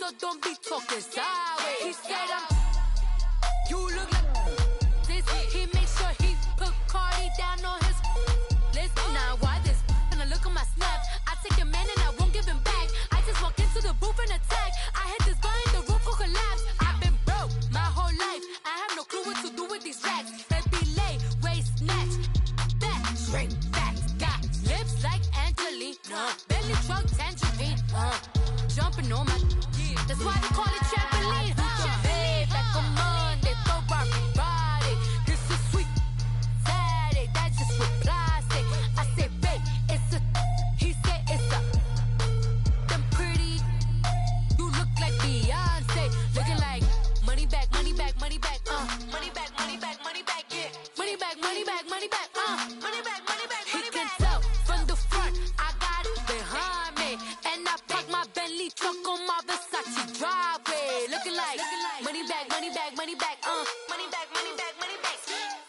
so don't be talking sideways. He said you look like this. He makes sure he put Cardi down on his list. Now why this? And I look at my snap. I take your man and I won't give him back. I just walk into the booth and attack. I hit this button, the roof will collapse. I've been broke my whole life. I have no clue what to do with these racks. That be lay, waist snatch, back, shrink, back. Got lips like Angelina, belly truck tangerine. Jumping on my, that's why they call it trampoline. Babe, like a Monday, throw everybody. This is sweet Saturday, that's just with plastic. I say, babe, it's a, he said it's a, them pretty, you look like Beyonce, looking like money back, money back, money back, money back, money back, money back, yeah, money back, money back, money back, money back, money back. He can tell from the front, I got it behind me, and I park my Bentley truck on my Versace driveway, looking like money back, money back, money back, money back, money back, money back,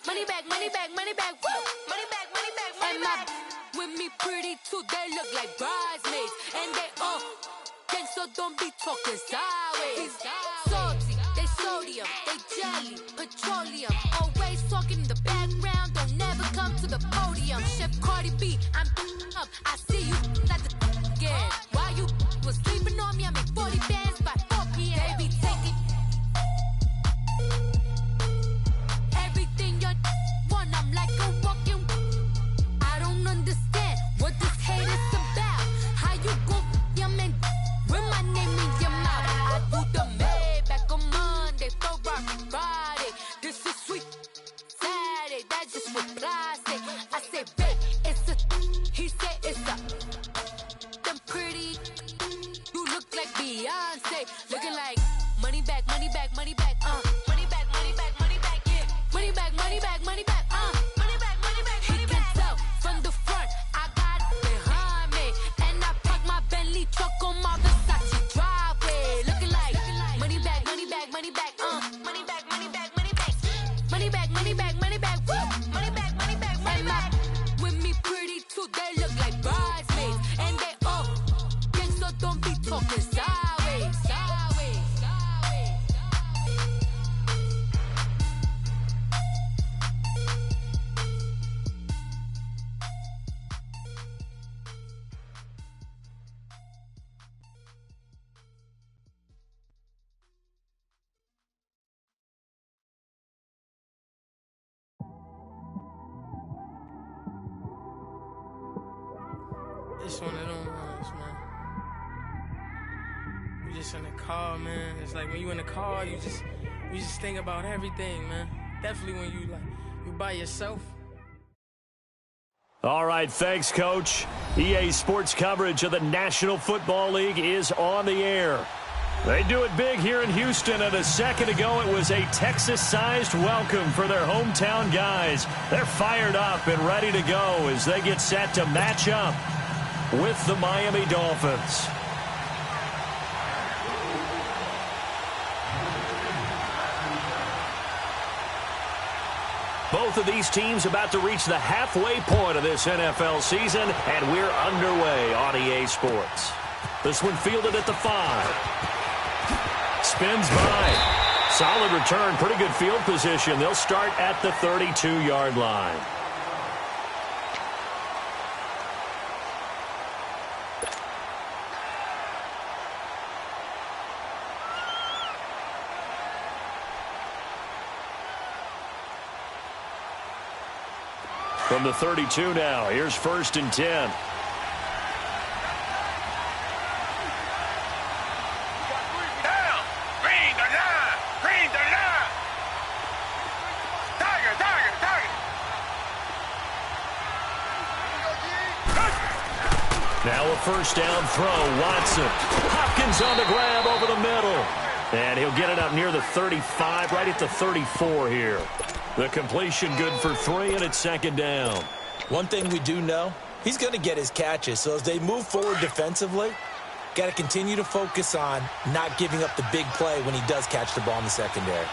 money back, money back, money back, woo, money back, money back, money back. With me pretty too, they look like bridesmaids, and they all gang, so don't be talking sideways. Salty, they sodium, they jelly, petroleum, always talking in the background, don't never come to the podium. Chef Cardi B, I'm up, I see you like the again. Why you was sleeping on me? I make 40 bands by 4 p.m. They be taking everything you want. I'm like a walking. I don't understand what this hate is about. How you go your man with my name in your mouth? I do the Maybach on Monday, throw everybody. This is sweet Saturday, that's just with plastic. I say, babe, it's a, he said it's a, them pretty, you look like Beyonce, looking like money back, money back, money back, money back, money back, money back, yeah, money back, money back, money back, money back, money back, money back. He can tell from the front, I got it behind me, and I park my Bentley truck on my Versace driveway, looking like money back, money back, money back, money back, money back, money back, money back, money back, money back, woo, money back, money back, money back. With me pretty too, they look like bridesmaids, and they all gang, so don't be talking sideways, sideways, sideways. It's one of them ones, man. You just in the car, man. It's like when you in the car, you just think about everything, man. Definitely when you by yourself. All right, thanks, Coach. EA Sports coverage of the National Football League is on the air. They do it big here in Houston, and a second ago it was a Texas-sized welcome for their hometown guys. They're fired up and ready to go as they get set to match up with the Miami Dolphins. Both of these teams about to reach the halfway point of this NFL season, and we're underway on EA Sports. This one fielded at the 5. Spins by. Solid return, pretty good field position. They'll start at the 32-yard line. From the 32 now, here's 1st and 10. Now a first down throw, Watson. Hopkins on the grab over the middle. And he'll get it up near the 35, right at the 34 here. The completion good for 3, and it's 2nd down. One thing we do know, he's going to get his catches. So as they move forward defensively, got to continue to focus on not giving up the big play when he does catch the ball in the secondary.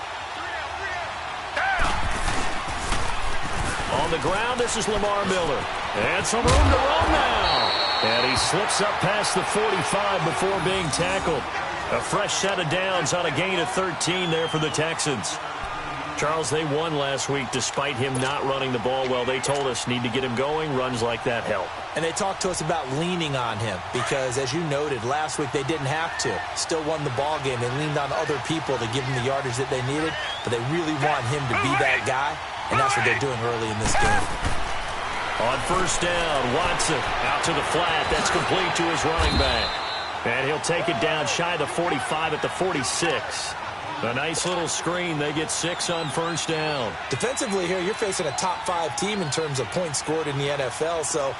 On the ground, this is Lamar Miller. And some room to run now. And he slips up past the 45 before being tackled. A fresh set of downs on a gain of 13 there for the Texans. Charles, they won last week despite him not running the ball well. They told us need to get him going. Runs like that help. And they talked to us about leaning on him because, as you noted, last week they didn't have to. Still won the ball game. They leaned on other people to give them the yardage that they needed, but they really want him to be that guy, and that's what they're doing early in this game. On first down, Watson out to the flat. That's complete to his running back. And he'll take it down shy of the 45 at the 46. A nice little screen. They get 6 on first down. Defensively here, you're facing a top-5 team in terms of points scored in the NFL. So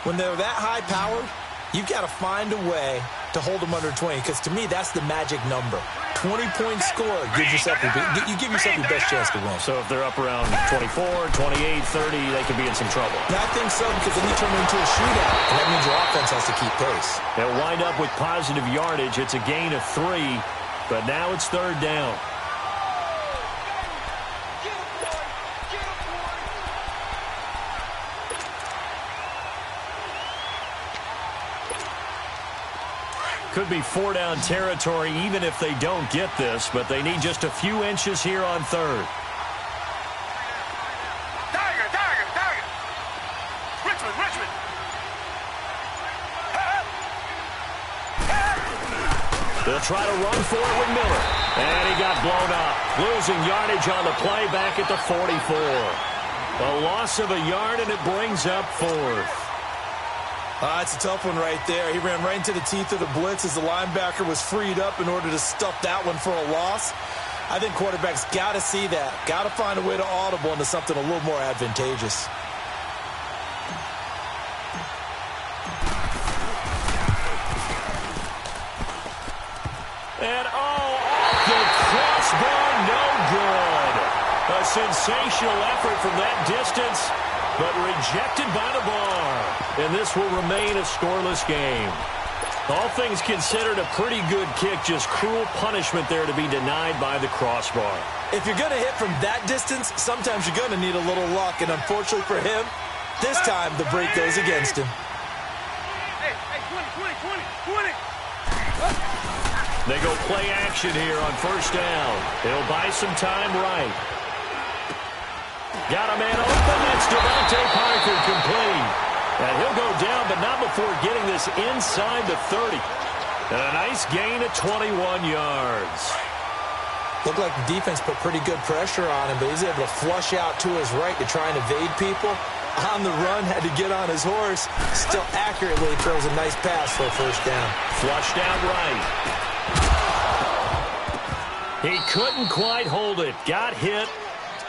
when they're that high-powered, you've got to find a way to hold them under 20. Because to me, that's the magic number. 20-point score gives yourself you give yourself your best chance to win. So if they're up around 24, 28, 30, they could be in some trouble. Yeah, I think so, because then you turn it into a shootout, and that means your offense has to keep pace. They'll wind up with positive yardage. It's a gain of 3, but now it's third down. Could be 4-down territory even if they don't get this, but they need just a few inches here on third. Richmond. They'll try to run for it with Miller. And he got blown up. Losing yardage on the play back at the 44. A loss of a yard, and it brings up fourth. It's a tough one right there. He ran right into the teeth of the blitz as the linebacker was freed up in order to stuff that one for a loss. I think quarterbacks got to see that. Got to find a way to audible into something a little more advantageous. And off the crossbar, no good. A sensational effort from that distance, but rejected by the bar. And this will remain a scoreless game. All things considered, a pretty good kick. Just cruel punishment there to be denied by the crossbar. If you're going to hit from that distance, sometimes you're going to need a little luck. And unfortunately for him, this time the break goes against him. Hey, 20. They go play action here on first down. They'll buy some time right. Got a man open. It's Devontae Parker complete. And he'll go down, but not before getting this inside the 30. And a nice gain of 21 yards. Looked like the defense put pretty good pressure on him, but he's able to flush out to his right to try and evade people. On the run, had to get on his horse. Still accurately throws a nice pass for a first down. Flushed out right. He couldn't quite hold it. Got hit.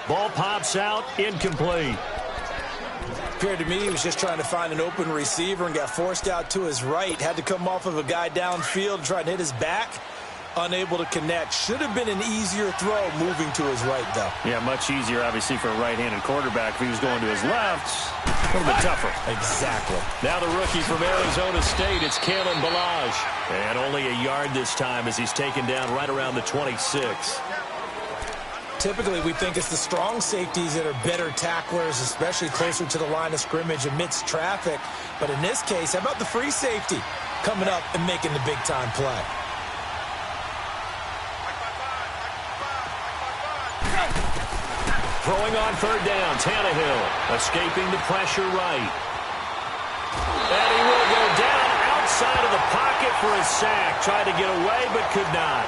Ball pops out. Incomplete. Appeared to me he was just trying to find an open receiver and got forced out to his right. Had to come off of a guy downfield, try and hit his back. Unable to connect. Should have been an easier throw moving to his right, though. Yeah, much easier, obviously, for a right-handed quarterback. If he was going to his left, a little bit tougher. Exactly. Now the rookie from Arizona State, it's Kalen Ballage. And only a yard this time as he's taken down right around the 26. Typically, we think it's the strong safeties that are better tacklers, especially closer to the line of scrimmage amidst traffic. But in this case, how about the free safety coming up and making the big-time play? Throwing on third down, Tannehill escaping the pressure right. And he will go down outside of the pocket for a sack. Tried to get away, but could not.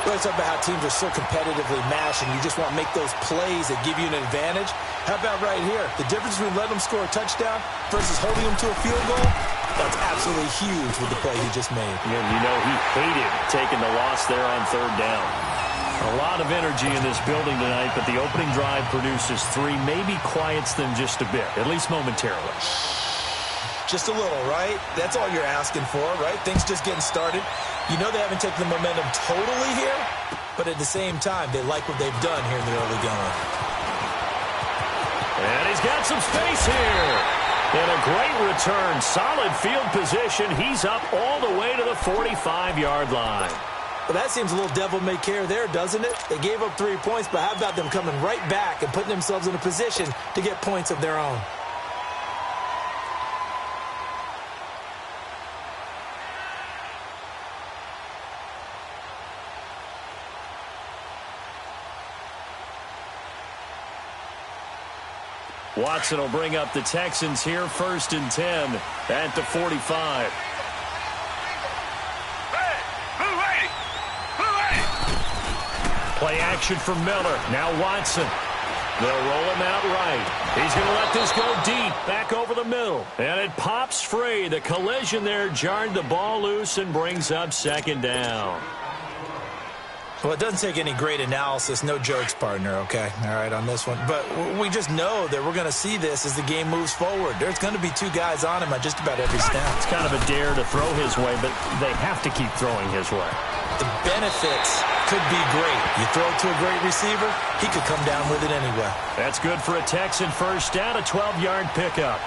Well, it's about how teams are so competitively matched, and you just want to make those plays that give you an advantage. How about right here? The difference between letting them score a touchdown versus holding them to a field goal, that's absolutely huge with the play he just made. Yeah, you know, he hated taking the loss there on third down. A lot of energy in this building tonight, but the opening drive produces 3, maybe quiets them just a bit, at least momentarily. Just a little, right? That's all you're asking for, right? Things just getting started. You know they haven't taken the momentum totally here, but at the same time, they like what they've done here in the early going. And he's got some space here. And a great return. Solid field position. He's up all the way to the 45-yard line. Well, that seems a little devil-may-care there, doesn't it? They gave up 3 points, but how about them coming right back and putting themselves in a position to get points of their own? Watson will bring up the Texans here, 1st and 10 at the 45. Play action for Miller. Now Watson. They'll roll him out right. He's going to let this go deep, back over the middle. And it pops free. The collision there jarred the ball loose and brings up 2nd down. Well, it doesn't take any great analysis. No jokes, partner, okay? All right, on this one. But we just know that we're going to see this as the game moves forward. There's going to be 2 guys on him at just about every snap. It's kind of a dare to throw his way, but they have to keep throwing his way. The benefits could be great. You throw it to a great receiver, he could come down with it anyway. That's good for a Texan 1st down, a 12-yard pickup.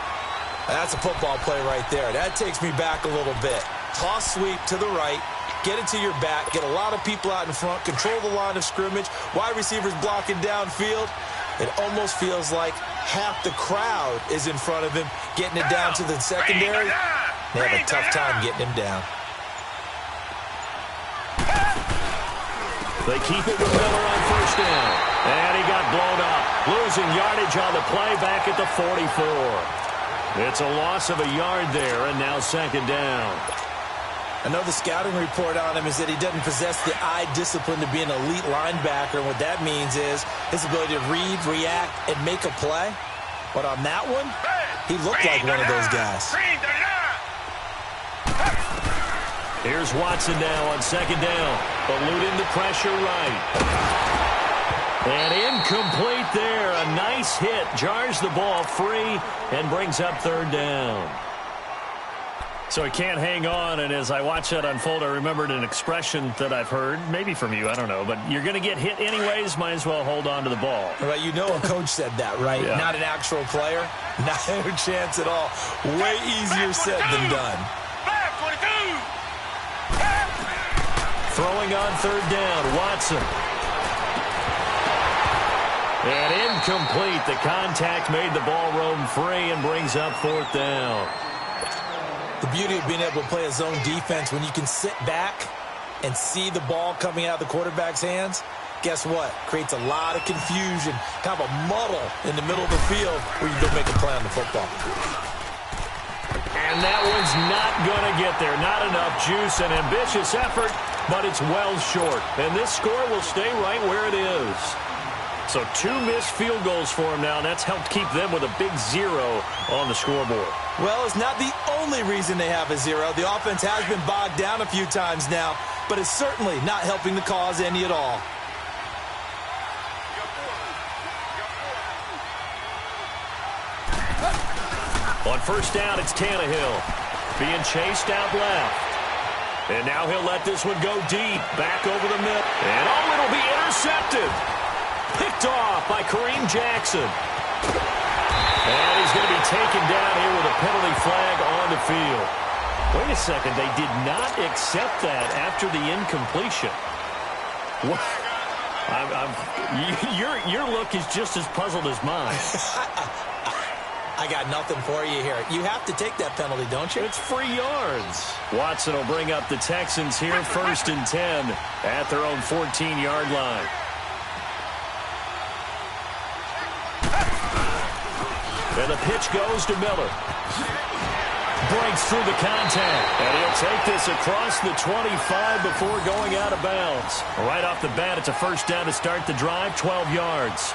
That's a football play right there. That takes me back a little bit. Toss sweep to the right. Get it to your back, get a lot of people out in front, control the line of scrimmage, wide receivers blocking downfield. It almost feels like half the crowd is in front of him, getting it down to the secondary. They have a tough time getting him down. They keep it with Miller on 1st down. And he got blown up. Losing yardage on the play back at the 44. It's a loss of a yard there, and now 2nd down. I know the scouting report on him is that he doesn't possess the eye discipline to be an elite linebacker. And what that means is his ability to read, react, and make a play. But on that one, he looked like one of those guys. Here's Watson now on 2nd down. Eluding the pressure right. And incomplete there. A nice hit. Jars the ball free and brings up 3rd down. So he can't hang on, and as I watch that unfold, I remembered an expression that I've heard, maybe from you, I don't know, but you're going to get hit anyways, might as well hold on to the ball. Right, you know a coach said that, right? Yeah. Not an actual player. Not a chance at all. Way easier said than done. Throwing on 3rd down, Watson. And incomplete. The contact made the ball roam free and brings up 4th down. The beauty of being able to play a zone defense when you can sit back and see the ball coming out of the quarterback's hands, guess what? Creates a lot of confusion, kind of a muddle in the middle of the field where you go make a play on the football. And that one's not going to get there. Not enough juice and ambitious effort, but it's well short. And this score will stay right where it is. So 2 missed field goals for him now, and that's helped keep them with a big 0 on the scoreboard. Well, it's not the only reason they have a 0. The offense has been bogged down a few times now, but it's certainly not helping the cause any at all. On 1st down, it's Tannehill being chased out left. And now he'll let this one go deep, back over the middle. And it'll be intercepted. Picked off by Kareem Jackson. And he's going to be taken down here with a penalty flag on the field. Wait a second, they did not accept that after the incompletion. What? Your look is just as puzzled as mine. I got nothing for you here. You have to take that penalty, don't you? It's free yards. Watson will bring up the Texans here, 1st and 10 at their own 14-yard line. And the pitch goes to Miller. Breaks through the contact. And he'll take this across the 25 before going out of bounds. Right off the bat, it's a 1st down to start the drive, 12 yards.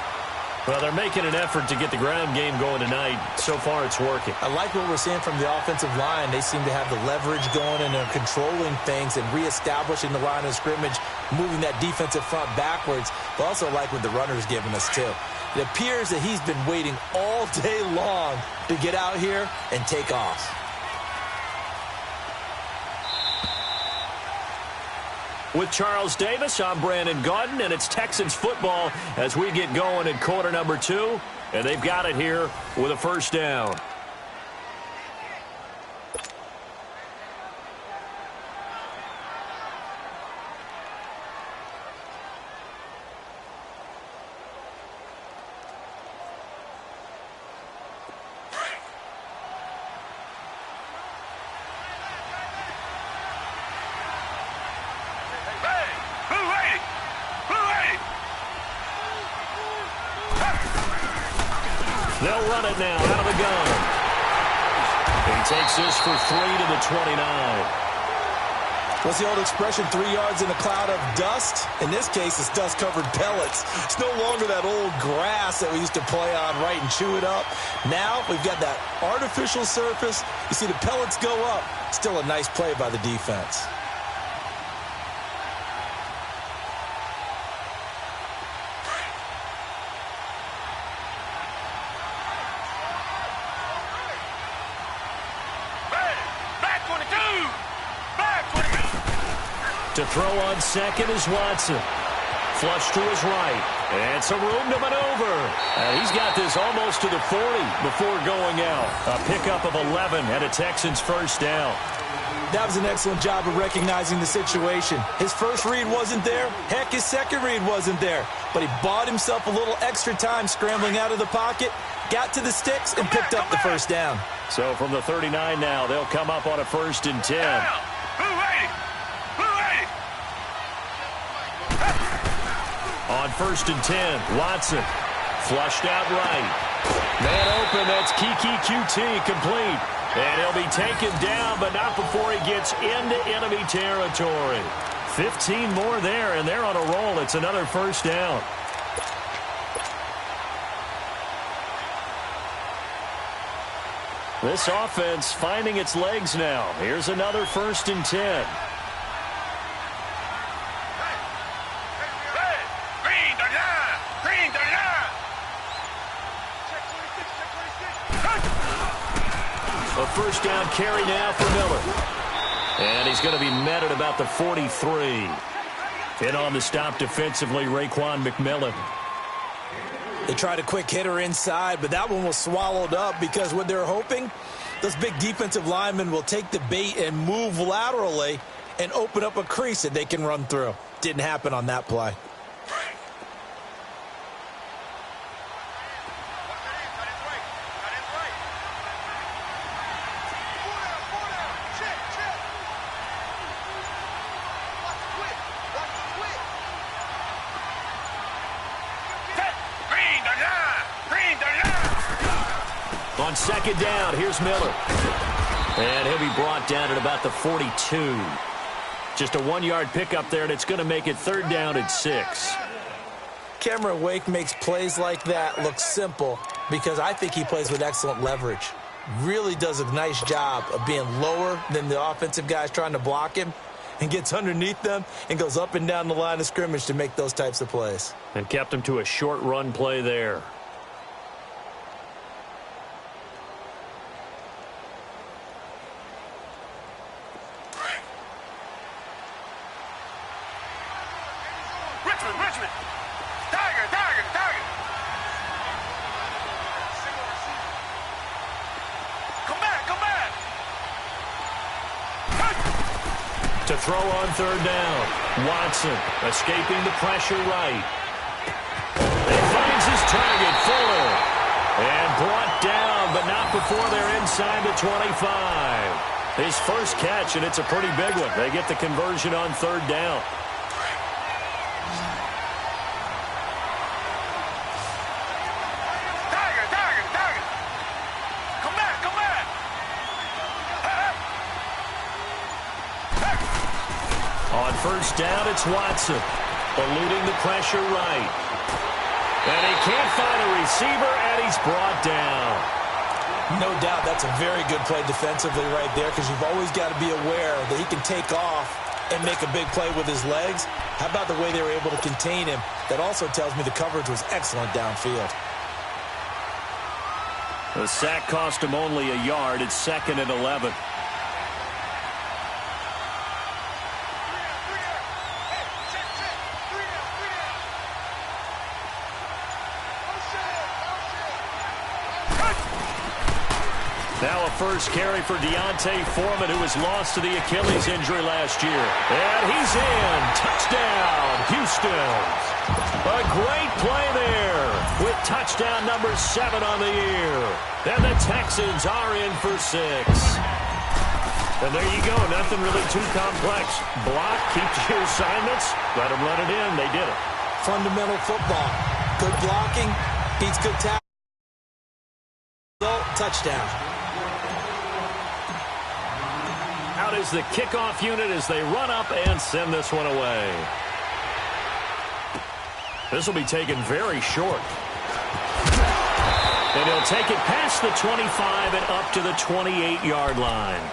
Well, they're making an effort to get the ground game going tonight. So far, it's working. I like what we're seeing from the offensive line. They seem to have the leverage going, and they're controlling things and reestablishing the line of scrimmage, moving that defensive front backwards. But also like what the runner's giving us, too. It appears that he's been waiting all day long to get out here and take off. With Charles Davis, I'm Brandon Gaudin, and it's Texans football as we get going in quarter number 2. And they've got it here with a 1st down. They'll run it now out of the gun. He takes this for 3 to the 29. What's the old expression, 3 yards in a cloud of dust? In this case, it's dust-covered pellets. It's no longer that old grass that we used to play on, right, and chew it up. Now we've got that artificial surface. You see the pellets go up. Still a nice play by the defense. To throw on second is Watson. Flush to his right. And some room to maneuver. And he's got this almost to the 40 before going out. A pickup of 11 and a Texans first down. That was an excellent job of recognizing the situation. His first read wasn't there. Heck, his second read wasn't there. But he bought himself a little extra time scrambling out of the pocket, got to the sticks, and picked up the first down. So from the 39 now, they'll come up on a 1st and 10. On 1st and 10, Watson flushed out right. Man open, that's Kiki QT complete. And he'll be taken down, but not before he gets into enemy territory. 15 more there, and they're on a roll. It's another first down. This offense finding its legs now. Here's another 1st and 10. A first down carry now for Miller. And he's going to be met at about the 43. In on the stop defensively, Raekwon McMillan. They tried a quick hitter inside, but that one was swallowed up because what they're hoping, those big defensive linemen will take the bait and move laterally and open up a crease that they can run through. Didn't happen on that play. On second down, here's Miller. And he'll be brought down at about the 42. Just a 1-yard pickup there, and it's going to make it 3rd down and 6. Cameron Wake makes plays like that look simple because I think he plays with excellent leverage. Really does a nice job of being lower than the offensive guys trying to block him and gets underneath them and goes up and down the line of scrimmage to make those types of plays. And kept him to a short run play there. Richmond! Tiger! Come back! To throw on 3rd down. Watson escaping the pressure right. He finds his target, Fuller. And brought down, but not before they're inside the 25. His first catch, and it's a pretty big one. They get the conversion on 3rd down. On 1st down, it's Watson, eluding the pressure right. And he can't find a receiver, and he's brought down. No doubt that's a very good play defensively right there because you've always got to be aware that he can take off and make a big play with his legs. How about the way they were able to contain him? That also tells me the coverage was excellent downfield. The sack cost him only a yard. It's 2nd and 11. Now a first carry for Deontay Foreman, who was lost to the Achilles injury last year. And he's in. Touchdown, Houston. A great play there with touchdown number 7 on the year. And the Texans are in for 6. And there you go. Nothing really too complex. Block, keep your assignments, let them run it in. They did it. Fundamental football. Good blocking beats good tackling. touchdown. Out is the kickoff unit as they run up and send this one away. This will be taken very short. And he'll take it past the 25 and up to the 28-yard line.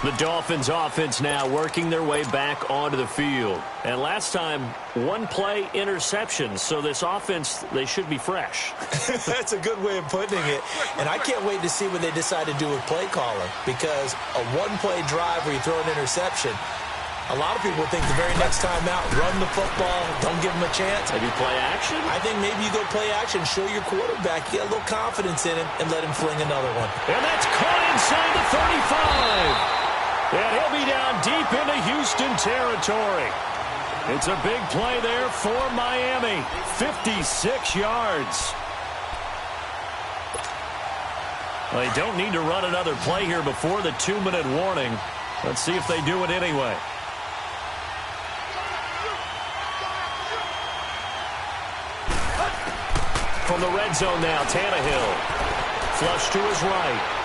The Dolphins offense now working their way back onto the field. And last time, one play interception. So this offense, they should be fresh. That's a good way of putting it. And I can't wait to see what they decide to do with play calling. Because a one-play drive where you throw an interception, a lot of people think the very next time out, run the football, don't give them a chance. Maybe play action? I think maybe you go play action, show your quarterback, get a little confidence in him, and let him fling another one. And that's caught inside the 35. And he'll be down deep into Houston territory. It's a big play there for Miami. 56 yards. Well, they don't need to run another play here before the 2-minute warning. Let's see if they do it anyway. From the red zone now, Tannehill. Flush to his right.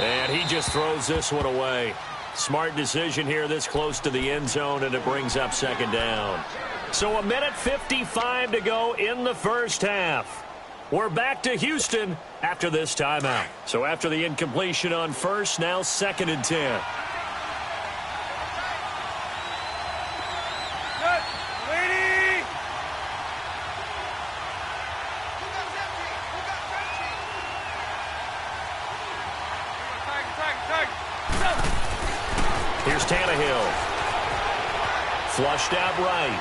And he just throws this one away. Smart decision here this close to the end zone, and it brings up second down. So 1:55 to go in the first half. We're back to Houston after this timeout. So after the incompletion on first, now 2nd and 10. Here's Tannehill. Flushed out right.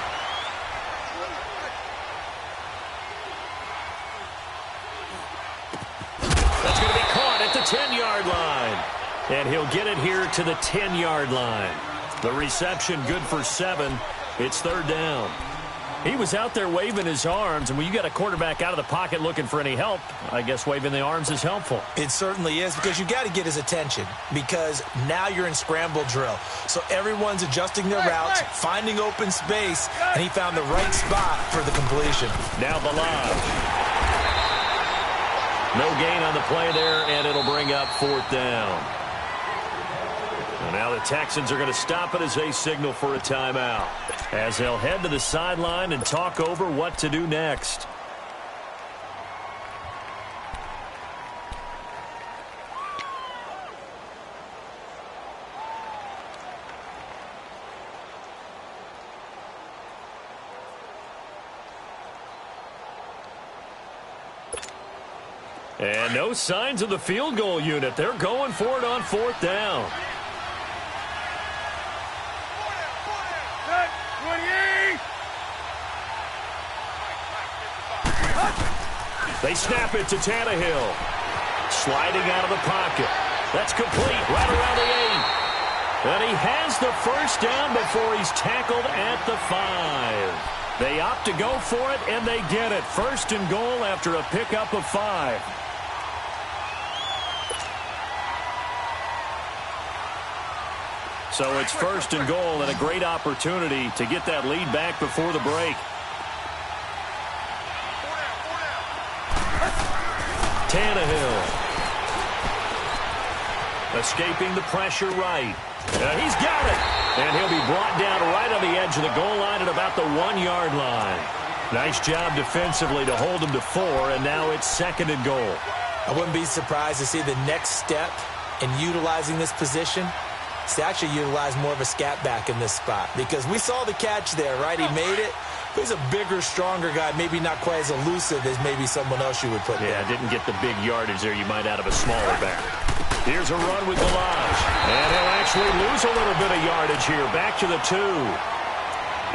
That's going to be caught at the 10-yard line. And he'll get it here to the 10-yard line. The reception good for 7. It's 3rd down. He was out there waving his arms, and when you got a quarterback out of the pocket looking for any help, I guess waving the arms is helpful. It certainly is, because you got to get his attention, because now you're in scramble drill. So everyone's adjusting their routes, finding open space, and he found the right spot for the completion. Now Balaj. No gain on the play there, and it'll bring up 4th down. And now the Texans are going to stop it as they signal for a timeout, as they'll head to the sideline and talk over what to do next. And no signs of the field goal unit. They're going for it on 4th down. They snap it to Tannehill. Sliding out of the pocket. That's complete right around the 8. And he has the first down before he's tackled at the 5. They opt to go for it, and they get it. 1st and goal after a pickup of 5. So it's 1st and goal, and a great opportunity to get that lead back before the break. Tannehill. Escaping the pressure right. He's got it. And he'll be brought down right on the edge of the goal line at about the 1-yard line. Nice job defensively to hold him to 4, and now it's 2nd and goal. I wouldn't be surprised to see the next step in utilizing this position is to actually utilize more of a scat back in this spot, because we saw the catch there, right? He made it. He's a bigger, stronger guy, maybe not quite as elusive as maybe someone else you would put there. Yeah, didn't get the big yardage there you might out of a smaller back. Here's a run with Balaj. And he'll actually lose a little bit of yardage here. Back to the 2.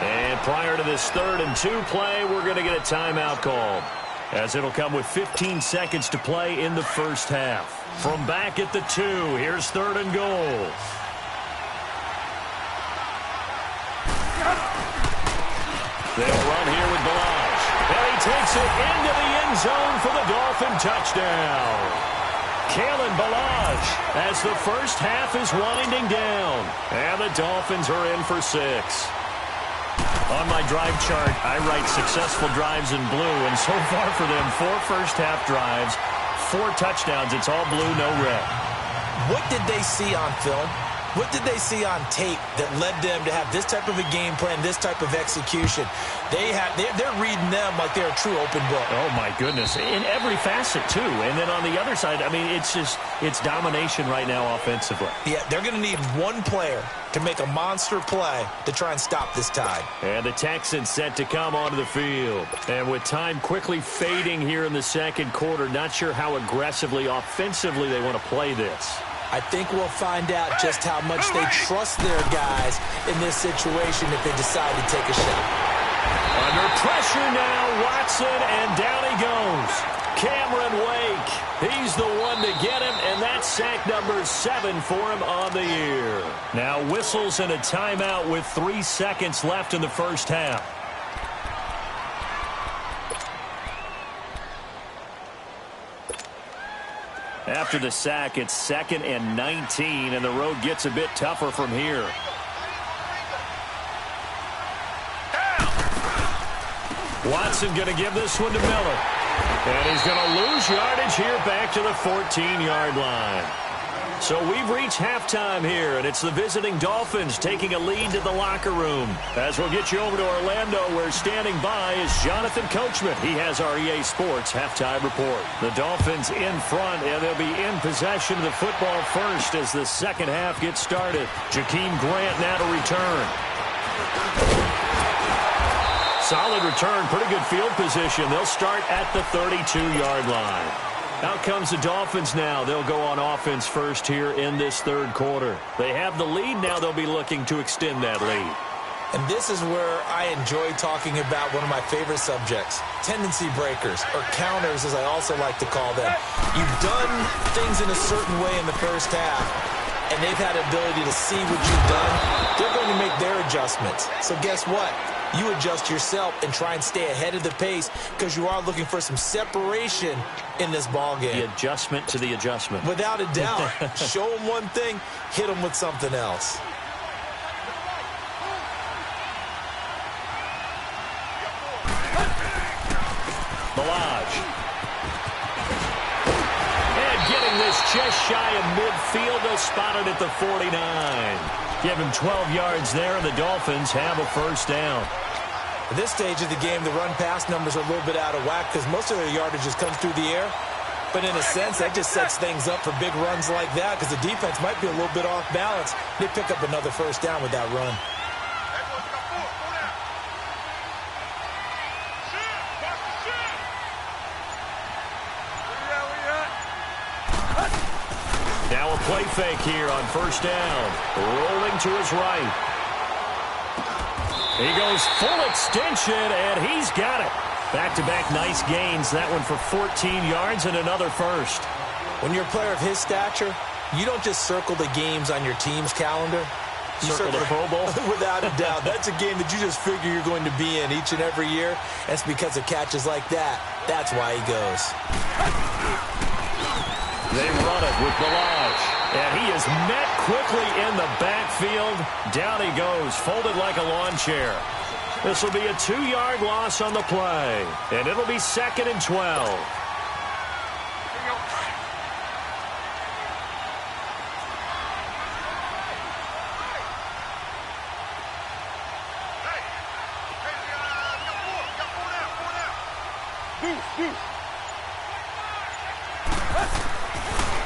And prior to this 3rd and 2 play, we're going to get a timeout called, as it'll come with 15 seconds to play in the first half. From back at the 2, here's 3rd and goal. They'll run here with Balaj. And he takes it into the end zone for the Dolphin touchdown. Kalen Balaj as the first half is winding down. And the Dolphins are in for 6. On my drive chart, I write successful drives in blue. And so far for them, 4 first-half drives, 4 touchdowns. It's all blue, no red. What did they see on film? What did they see on tape that led them to have this type of a game plan, this type of execution? They're reading them like they're a true open book. Oh, my goodness. In every facet, too. And then on the other side, I mean, it's domination right now offensively. Yeah, they're going to need one player to make a monster play to try and stop this tide. And the Texans set to come onto the field. And with time quickly fading here in the second quarter, not sure how aggressively, offensively they want to play this. I think we'll find out just how much they trust their guys in this situation if they decide to take a shot. Under pressure now, Watson, and down he goes. Cameron Wake, he's the one to get him, and that's sack number 7 for him on the year. Now whistles and a timeout with 3 seconds left in the first half. After the sack, it's 2nd and 19, and the road gets a bit tougher from here. Watson going to give this one to Miller. And he's going to lose yardage here back to the 14-yard line. So we've reached halftime here, and it's the visiting Dolphins taking a lead to the locker room. As we'll get you over to Orlando, where standing by is Jonathan Coachman. He has our EA Sports halftime report. The Dolphins in front, and they'll be in possession of the football first as the second half gets started. Jakeem Grant now to return. Solid return, pretty good field position. They'll start at the 32-yard line. Out comes the Dolphins now. They'll go on offense first here in this third quarter. They have the lead. Now they'll be looking to extend that lead. And this is where I enjoy talking about one of my favorite subjects, tendency breakers, or counters as I also like to call them. You've done things in a certain way in the first half, and they've had the ability to see what you've done. They're going to make their adjustments. So guess what? You adjust yourself and try and stay ahead of the pace because you are looking for some separation in this ball game. The adjustment to the adjustment. Without a doubt. Show them one thing, hit them with something else. Balaj. And getting this just shy of midfield. They'll spot it at the 49. Give him 12 yards there, and the Dolphins have a first down. At this stage of the game, the run-pass numbers are a little bit out of whack because most of their yardage just comes through the air. But in a sense, that just sets things up for big runs like that because the defense might be a little bit off balance. They pick up another first down with that run. Now a play fake here on first down. Rolling to his right. He goes full extension, and he's got it. Back-to-back nice gains. That one for 14 yards and another first. When you're a player of his stature, you don't just circle the games on your team's calendar. You circle the Pro Bowl? Without a doubt. That's a game that you just figure you're going to be in each and every year. And it's because of catches like that. That's why he goes. They run it with Balaj. And he is met quickly in the backfield. Down he goes, folded like a lawn chair. This will be a 2-yard loss on the play. And it'll be 2nd and 12.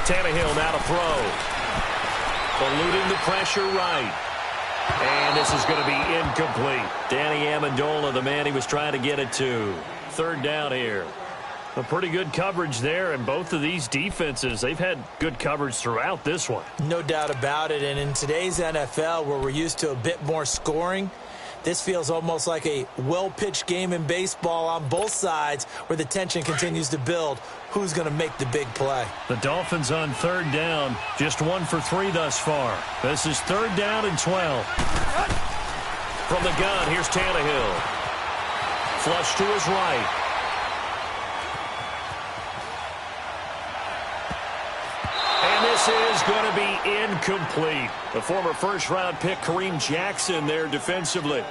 Tannehill now to throw. Eluding the pressure right. And this is going to be incomplete. Danny Amendola, the man he was trying to get it to. Third down here. A pretty good coverage there, and both of these defenses, they've had good coverage throughout this one. No doubt about it, and in today's NFL, where we're used to a bit more scoring, this feels almost like a well-pitched game in baseball on both sides where the tension continues to build. Who's going to make the big play? The Dolphins on third down, just 1 for 3 thus far. This is 3rd down and 12. From the gun, here's Tannehill. Flush to his right. And this is going to be incomplete. The former first-round pick, Kareem Jackson, there defensively.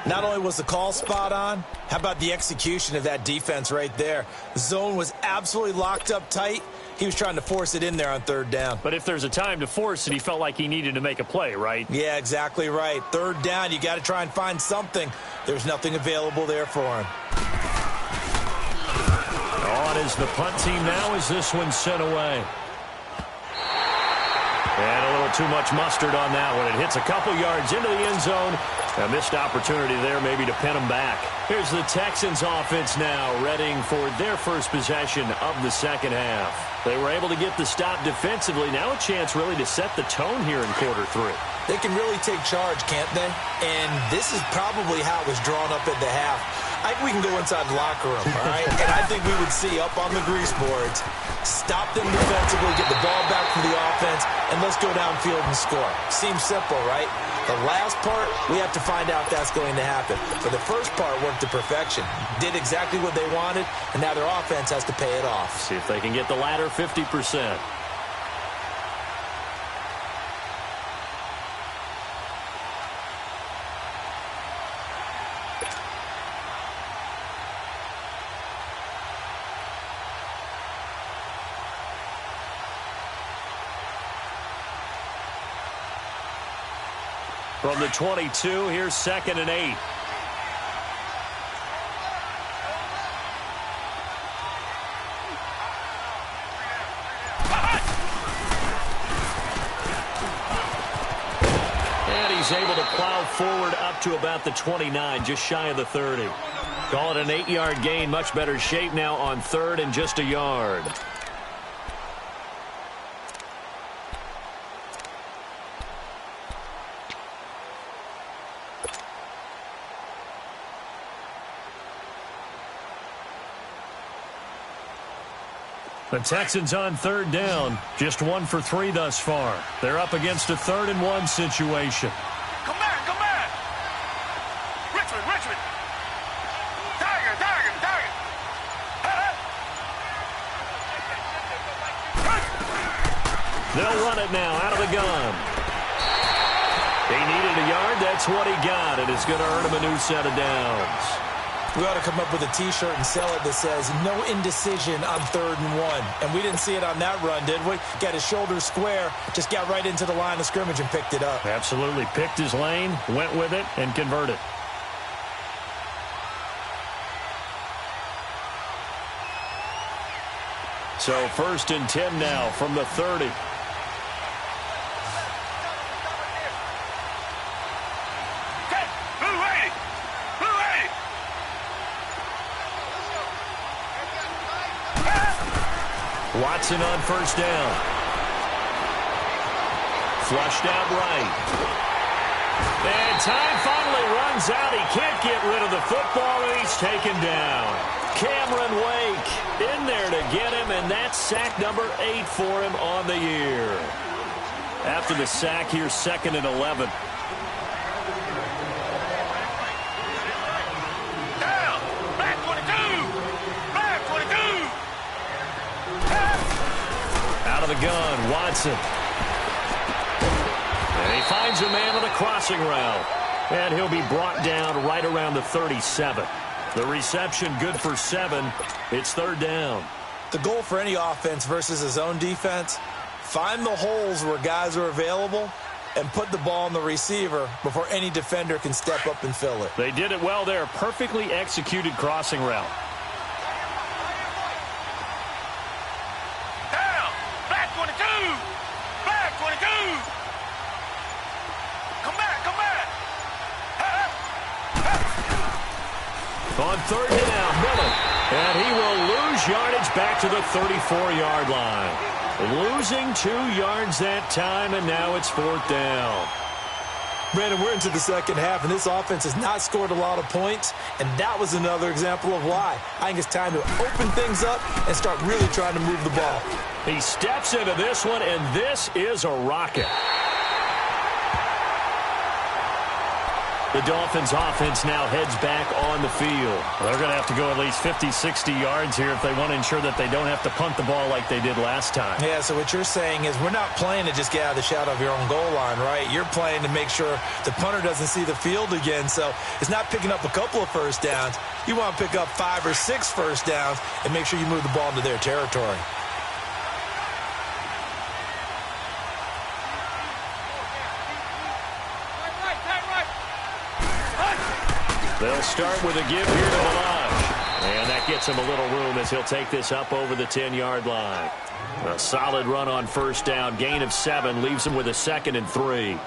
Not only was the call spot on, how about the execution of that defense right there? The zone was absolutely locked up tight. He was trying to force it in there on third down. But if there's a time to force it, he felt like he needed to make a play, right? Yeah, exactly right. Third down, you got to try and find something. There's nothing available there for him. On is the punt team now as this one's sent away. And a little too much mustard on that one. It hits a couple yards into the end zone. A missed opportunity there maybe to pin them back. Here's the Texans offense now, readying for their first possession of the second half. They were able to get the stop defensively. Now a chance really to set the tone here in quarter 3. They can really take charge, can't they? And this is probably how it was drawn up at the half. I think we can go inside the locker room, all right? And I think we would see up on the grease boards, stop them defensively, get the ball back from the offense, and let's go downfield and score. Seems simple, right? The last part, we have to find out if that's going to happen. But the first part worked to perfection. Did exactly what they wanted, and now their offense has to pay it off. See if they can get the latter 50%. From the 22, here's 2nd and 8. And he's able to plow forward up to about the 29, just shy of the 30. Call it an 8-yard gain, much better shape now on 3rd and just a yard. The Texans on 3rd down. Just 1 for 3 thus far. They're up against a 3rd and 1 situation. Come back, come back. Richmond, Richmond. Tiger, Tiger, Tiger. They'll run it now out of the gun. He needed a yard. That's what he got. And it's going to earn him a new set of downs. We ought to come up with a T-shirt and sell it that says, no indecision on 3rd and 1. And we didn't see it on that run, did we? Got his shoulders square, just got right into the line of scrimmage and picked it up. Absolutely. Picked his lane, went with it, and converted. So 1st and 10 now from the 30. Watson on 1st down. Flushed out right. And time finally runs out. He can't get rid of the football, and he's taken down. Cameron Wake in there to get him, and that's sack number 8 for him on the year. After the sack, here's 2nd and 11. The gun, Watson. And he finds a man on the crossing route. And he'll be brought down right around the 37. The reception good for 7. It's 3rd down. The goal for any offense versus his own defense, find the holes where guys are available and put the ball on the receiver before any defender can step up and fill it. They did it well there. Perfectly executed crossing route. On 3rd down, Miller. And he will lose yardage back to the 34-yard line. Losing 2 yards that time, and now it's 4th down. Brandon, we're into the second half, and this offense has not scored a lot of points, and that was another example of why. I think it's time to open things up and start really trying to move the ball. He steps into this one, and this is a rocket. The Dolphins offense now heads back on the field. They're going to have to go at least 50, 60 yards here if they want to ensure that they don't have to punt the ball like they did last time. Yeah, so what you're saying is we're not playing to just get out of the shadow of your own goal line, right? You're playing to make sure the punter doesn't see the field again. So it's not picking up a couple of first downs. You want to pick up 5 or 6 first downs and make sure you move the ball into their territory. They'll start with a give here to Balazs. And that gets him a little room as he'll take this up over the 10-yard line. A solid run on first down. Gain of 7 leaves him with a 2nd and 3.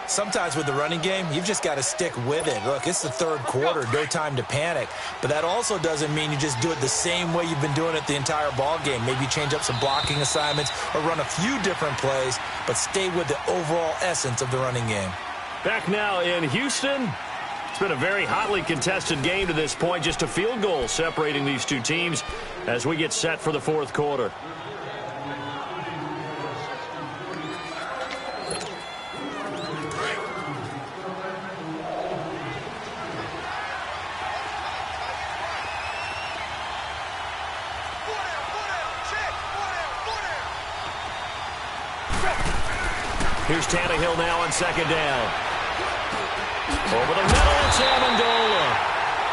Sometimes with the running game, you've just got to stick with it. Look, it's the third quarter, no time to panic. But that also doesn't mean you just do it the same way you've been doing it the entire ball game. Maybe change up some blocking assignments or run a few different plays, but stay with the overall essence of the running game. Back now in Houston. It's been a very hotly contested game to this point. Just a field goal separating these two teams as we get set for the fourth quarter. Here's Tannehill now on second down. Over the middle, it's Amendola.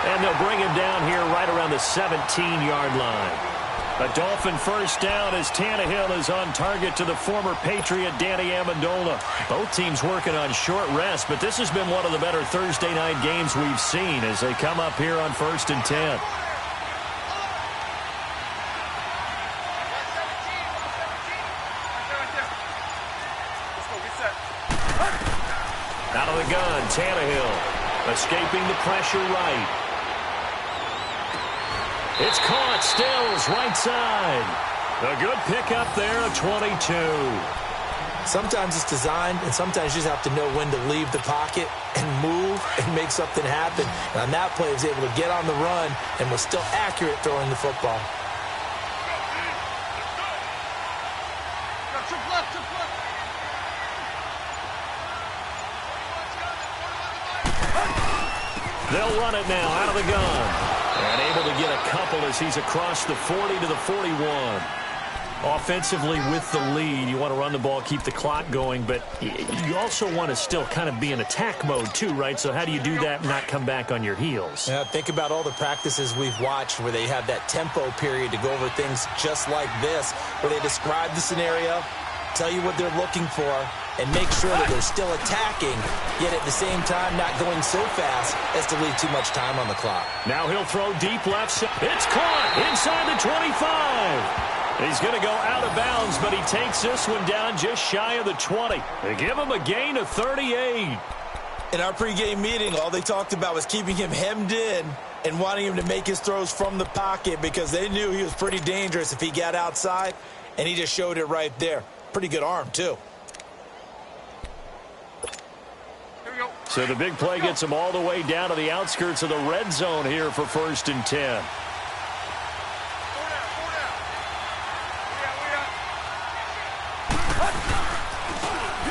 And they'll bring him down here right around the 17-yard line. A Dolphin first down as Tannehill is on target to the former Patriot Danny Amendola. Both teams working on short rest, but this has been one of the better Thursday night games we've seen as they come up here on 1st and 10. Out of the gun, Tannehill escaping the pressure right. It's caught, Stills, right side. A good pickup there, a 22. Sometimes it's designed, and sometimes you just have to know when to leave the pocket and move and make something happen. And on that play, he was able to get on the run and was still accurate throwing the football. They'll run it now out of the gun. And able to get a couple as he's across the 40 to the 41. Offensively with the lead, you want to run the ball, keep the clock going, but you also want to still kind of be in attack mode too, right? So how do you do that and not come back on your heels? Yeah, think about all the practices we've watched where they have that tempo period to go over things just like this, where they describe the scenario, tell you what they're looking for, and make sure that they're still attacking, yet at the same time not going so fast as to leave too much time on the clock. Now he'll throw deep left side. It's caught inside the 25. He's going to go out of bounds, but he takes this one down just shy of the 20. They give him a gain of 38. In our pregame meeting, all they talked about was keeping him hemmed in and wanting him to make his throws from the pocket because they knew he was pretty dangerous if he got outside, and he just showed it right there. Pretty good arm, too. So the big play gets him all the way down to the outskirts of the red zone here for 1st and 10.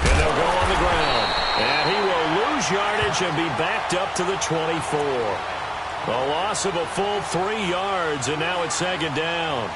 And they'll go on the ground. And he will lose yardage and be backed up to the 24. A loss of a full 3 yards, and now it's 2nd down.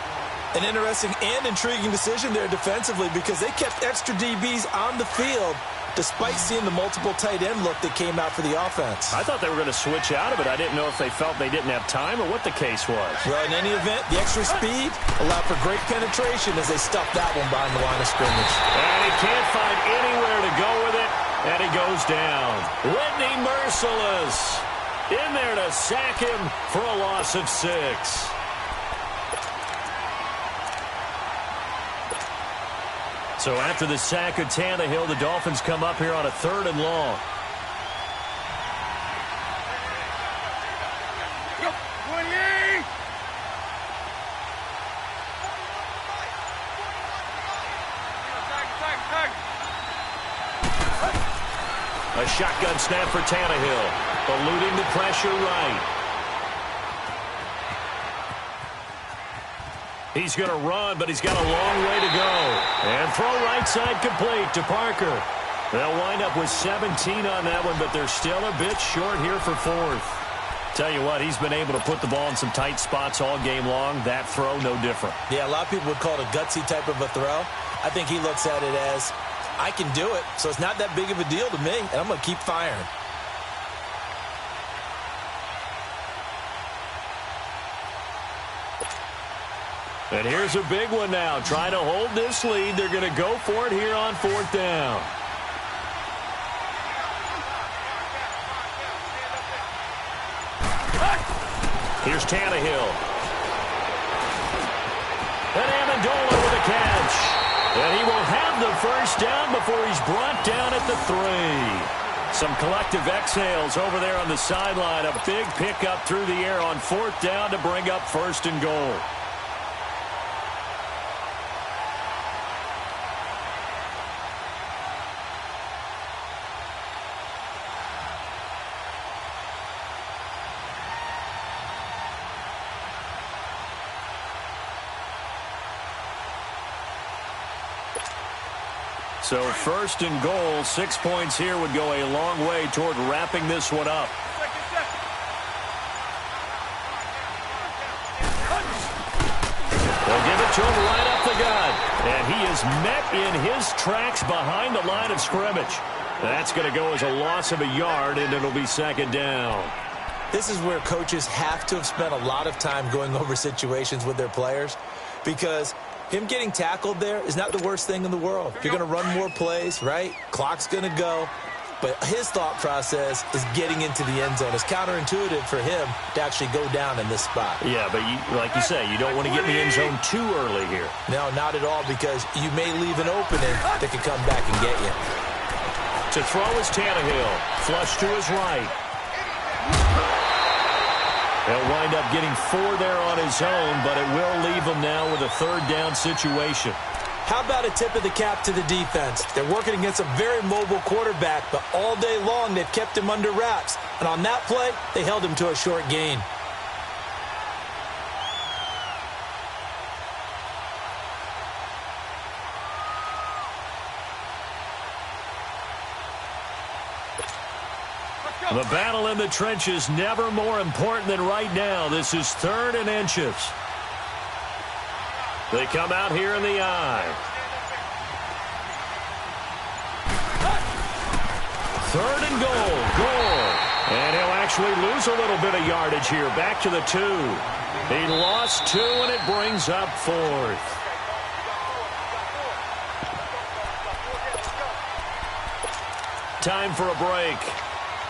An interesting and intriguing decision there defensively because they kept extra DBs on the field despite seeing the multiple tight end look that came out for the offense. I thought they were going to switch out of it. I didn't know if they felt they didn't have time or what the case was. Well, in any event, the extra speed allowed for great penetration as they stuffed that one behind the line of scrimmage. And he can't find anywhere to go with it, and he goes down. Whitney Merciless in there to sack him for a loss of 6. So after the sack of Tannehill, the Dolphins come up here on a 3rd and long. A shotgun snap for Tannehill, eluding the pressure right. He's going to run, but he's got a long way to go. And throw right side complete to Parker. They'll wind up with 17 on that one, but they're still a bit short here for fourth. Tell you what, he's been able to put the ball in some tight spots all game long. That throw, no different. Yeah, a lot of people would call it a gutsy type of a throw. I think he looks at it as, I can do it, so it's not that big of a deal to me, and I'm going to keep firing. And here's a big one now. Trying to hold this lead. They're going to go for it here on fourth down. Here's Tannehill. And Amendola with a catch. And he will have the first down before he's brought down at the 3. Some collective exhales over there on the sideline. A big pickup through the air on fourth down to bring up first and goal. So first and goal, 6 points here would go a long way toward wrapping this one up. They'll give it to him right up the gut. And he is met in his tracks behind the line of scrimmage. That's going to go as a loss of a yard, and it'll be second down. This is where coaches have to have spent a lot of time going over situations with their players, because him getting tackled there is not the worst thing in the world. You're going to run more plays, right? Clock's going to go. But his thought process is getting into the end zone. It's counterintuitive for him to actually go down in this spot. Yeah, but like you say, you don't want to get in the end zone too early here. No, not at all, because you may leave an opening that could come back and get you. To throw is Tannehill. Flush to his right. He'll wind up getting 4 there on his own, but it will leave him now with a third down situation. How about a tip of the cap to the defense? They're working against a very mobile quarterback, but all day long they've kept him under wraps. And on that play, they held him to a short gain. The battle in the trenches never more important than right now. This is 3rd and inches. They come out here in the I. 3rd and goal. And he'll actually lose a little bit of yardage here. Back to the 2. He lost 2, and it brings up 4th. Time for a break.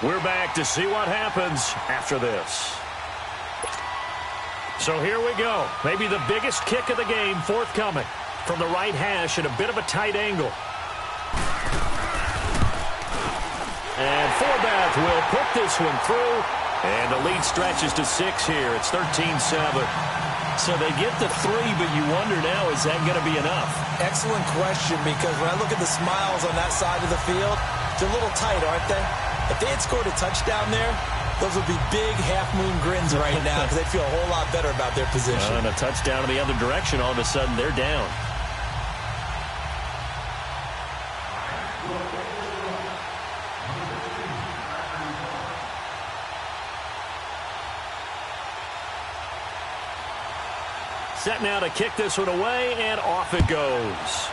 We're back to see what happens after this. So here we go. Maybe the biggest kick of the game forthcoming from the right hash at a bit of a tight angle. And Forbath will put this one through. And the lead stretches to 6 here. It's 13-7. So they get the 3, but you wonder now, is that going to be enough? Excellent question, because when I look at the smiles on that side of the field, they're a little tight, aren't they? If they had scored a touchdown there, those would be big half-moon grins right now, because they'd feel a whole lot better about their position. And a touchdown in the other direction, all of a sudden they're down. Set now to kick this one away, and off it goes.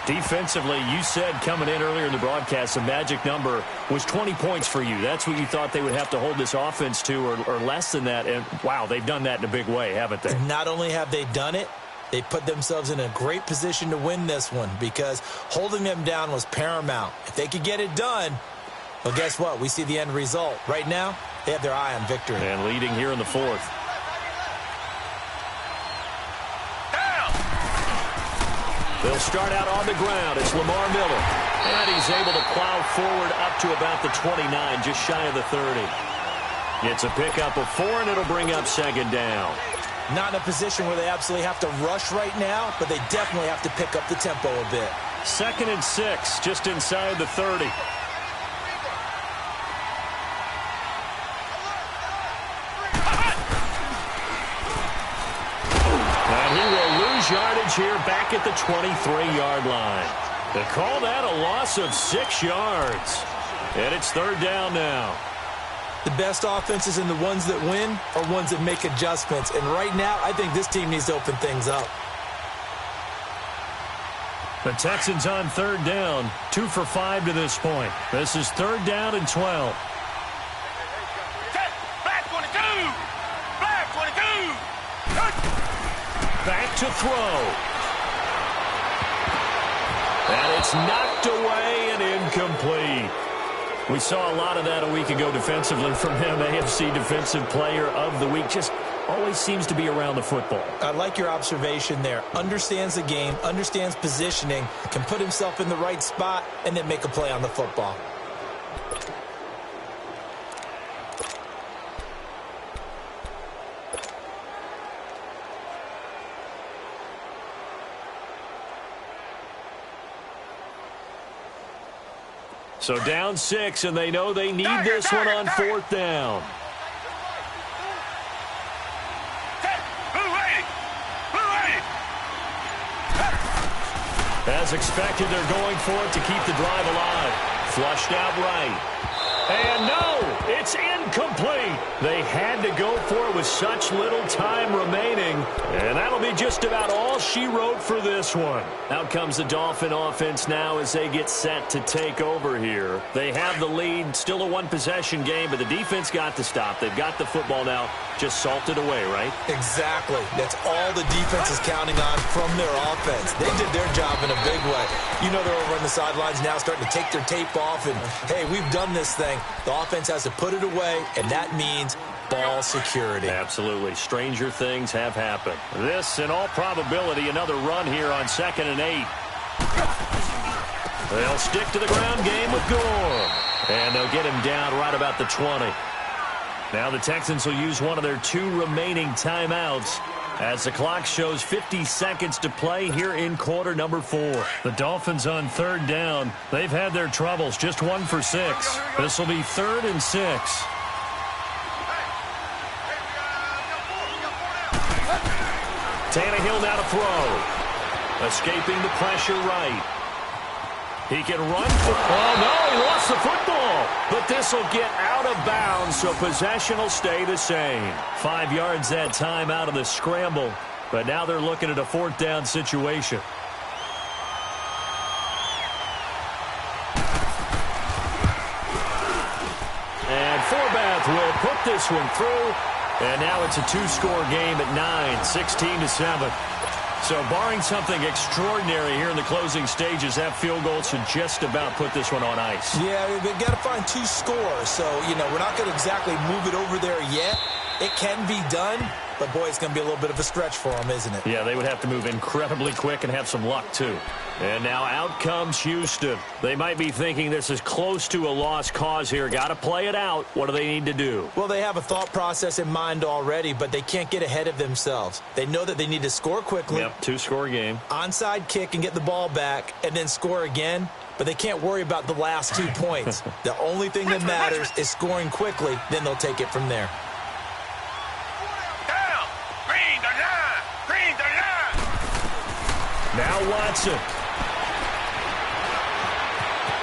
Defensively, you said coming in earlier in the broadcast, the magic number was 20 points for you. That's what you thought they would have to hold this offense to, or less than that. And, wow, they've done that in a big way, haven't they? Not only have they done it, they put themselves in a great position to win this one, because holding them down was paramount. If they could get it done, well, guess what? We see the end result. Right now, they have their eye on victory. And leading here in the 4th. They'll start out on the ground. It's Lamar Miller. And he's able to plow forward up to about the 29, just shy of the 30. Gets a pickup of 4, and it'll bring up second down. Not in a position where they absolutely have to rush right now, but they definitely have to pick up the tempo a bit. 2nd and 6, just inside the 30. lose yardage here back at the 23-yard line. They call that a loss of 6 yards. And it's third down now. The best offenses and the ones that win are ones that make adjustments. And right now, I think this team needs to open things up. The Texans on third down, 2 for 5 to this point. This is third down and 12. Back 22! Back 22! Back to throw. And it's knocked away and incomplete. We saw a lot of that a week ago defensively from him. AFC Defensive Player of the Week. Just always seems to be around the football. I like your observation there. Understands the game, understands positioning, can put himself in the right spot, and then make a play on the football. So down 6, and they know they need this one on fourth down. As expected, they're going for it to keep the drive alive. Flushed out right. And no, it's incomplete. They had to go for it with such little time remaining. And that'll be just about all she wrote for this one. Out comes the Dolphin offense now as they get set to take over here. They have the lead, still a one-possession game, but the defense got to stop. They've got the football now, just salted away, right? Exactly. That's all the defense is counting on from their offense. They did their job in a big way. You know they're over on the sidelines now starting to take their tape off and, hey, we've done this thing. The offense has to put it away, and that means ball security. Absolutely. Stranger things have happened. This, in all probability, another run here on 2nd and 8. They'll stick to the ground game with Gore. And they'll get him down right about the 20. Now the Texans will use one of their 2 remaining timeouts as the clock shows 50 seconds to play here in quarter number 4. The Dolphins on third down. They've had their troubles, just 1 for 6. This will be 3rd and 6. Tannehill now to throw. Escaping the pressure right. He can run for... Oh, no, he lost the football. But this will get out of bounds, so possession will stay the same. 5 yards that time out of the scramble. But now they're looking at a 4th down situation. And Forbath will put this one through. And now it's a 2-score game at 9, 16-7. So barring something extraordinary here in the closing stages, that field goal should just about put this one on ice. Yeah, they've got to find 2 scores. So, you know, we're not going to exactly move it over there yet. It can be done, but, boy, it's going to be a little bit of a stretch for them, isn't it? Yeah, they would have to move incredibly quick and have some luck, too. And now out comes Houston. They might be thinking this is close to a lost cause here. Got to play it out. What do they need to do? Well, they have a thought process in mind already, but they can't get ahead of themselves. They know that they need to score quickly. Yep, 2-score game. Onside kick and get the ball back and then score again. But they can't worry about the last 2 points. The only thing that matters is scoring quickly. Then they'll take it from there. Down! Green the line! Green the line! Now Watson.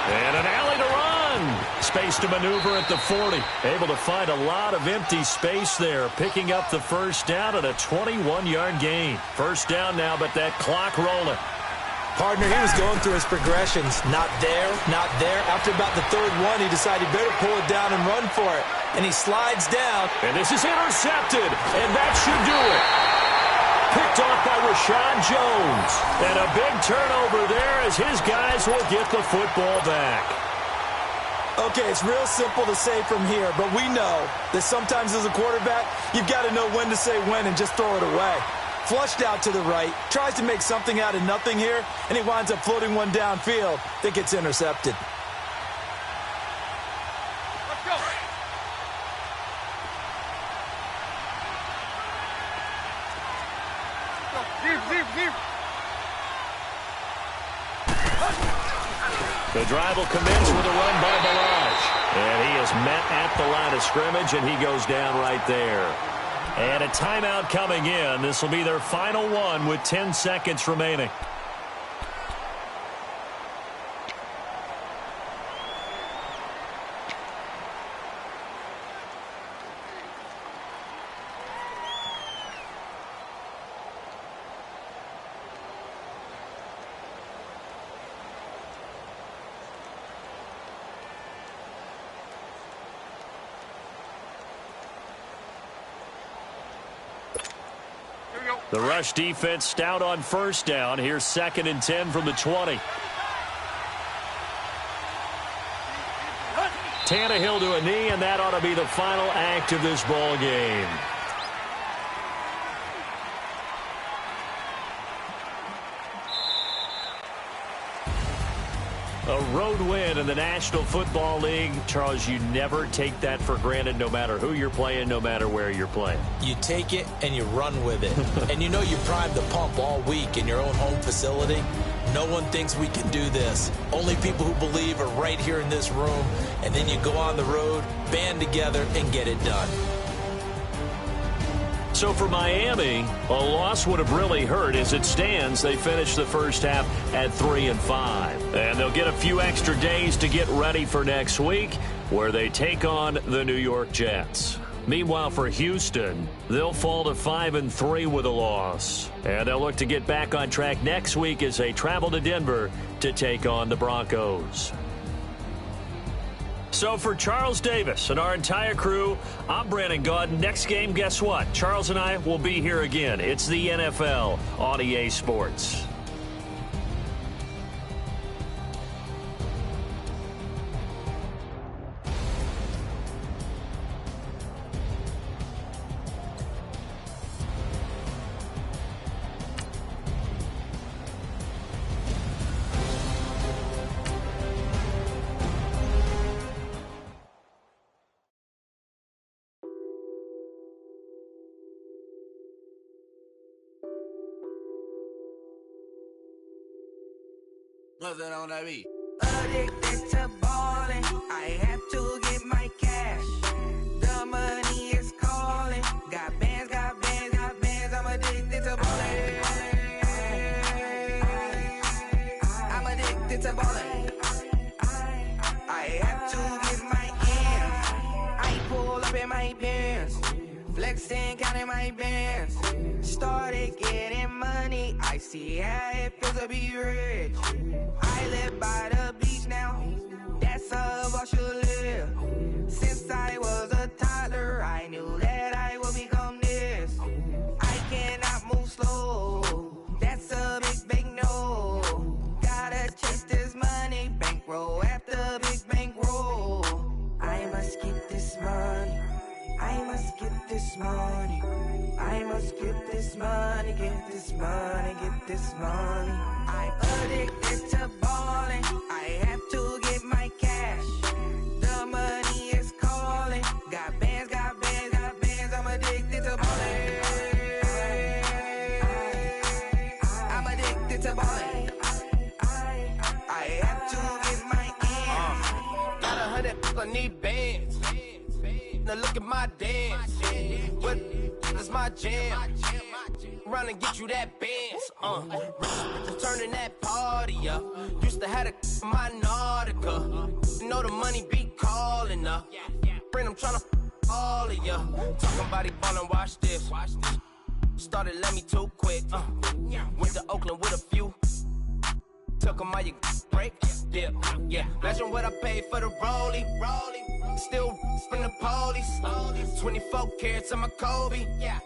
And an alley to run. Space to maneuver at the 40. Able to find a lot of empty space there. Picking up the first down at a 21-yard gain. First down now, but that clock rolling. Partner, he was going through his progressions. Not there, not there. After about the 3rd one, he decided better pull it down and run for it. And he slides down. And this is intercepted. And that should do it. Picked off by Rashad Jones. And a big turnover there as his guys will get the football back. Okay, it's real simple to say from here, but we know that sometimes as a quarterback, you've got to know when to say when and just throw it away. Flushed out to the right, tries to make something out of nothing here, and he winds up floating one downfield that gets intercepted. Let's go! Leave. The drive will commence with a run by Balaj. And he is met at the line of scrimmage, and he goes down right there. And a timeout coming in. This will be their final one with 10 seconds remaining. The rush defense stout on first down. Here's 2nd and 10 from the 20. Tannehill to a knee, and that ought to be the final act of this ball game. A road win in the National Football League. Charles, you never take that for granted, no matter who you're playing, no matter where you're playing. You take it and you run with it. And you know you primed the pump all week in your own home facility. No one thinks we can do this. Only people who believe are right here in this room. And then you go on the road, band together, and get it done. So for Miami, a loss would have really hurt. As it stands, they finished the first half at 3-5. And they'll get a few extra days to get ready for next week, where they take on the New York Jets. Meanwhile, for Houston, they'll fall to 5-3 with a loss. And they'll look to get back on track next week as they travel to Denver to take on the Broncos. So for Charles Davis and our entire crew, I'm Brandon Gaudin. Next game, guess what? Charles and I will be here again. It's the NFL on EA Sports. What's that on that beat? Addicted to ballin', I have to get my cash. The money is calling. Got bands, got bands, got bands. I'm addicted to ballin'. I'm addicted to ballin'. I have to get my ends. I pull up in my pants, flexing, counting my bands. Started getting money. I see how it feels to be rich. I live by the beach now, that's how I should live. Since I was a toddler, I knew that I would become this. I cannot move slow, that's a big no. Gotta chase this money, bankroll after big bankroll. I must get this money, I must get this money. I must get this money, get this money, get this money. I'm addicted to ballin', I have to get my cash. The money is calling. Got bands, got bands, got bands. I'm addicted to ballin'. I'm addicted to ballin'. I have to get my ends. Got 100, I need bands. Now look at my dance. What is my jam? Run and get you that bands. Turning that party up. Used to have a my Nautica. You know the money be calling up. Friend, I'm tryna all of ya. Talking about it ballin', watch this. Started let me too quick. Went to Oakland with a few. Took 'em all you break. Dip. Yeah. Imagine what I paid for the rollie. Still from the police. 24 carats of my Kobe. Yeah.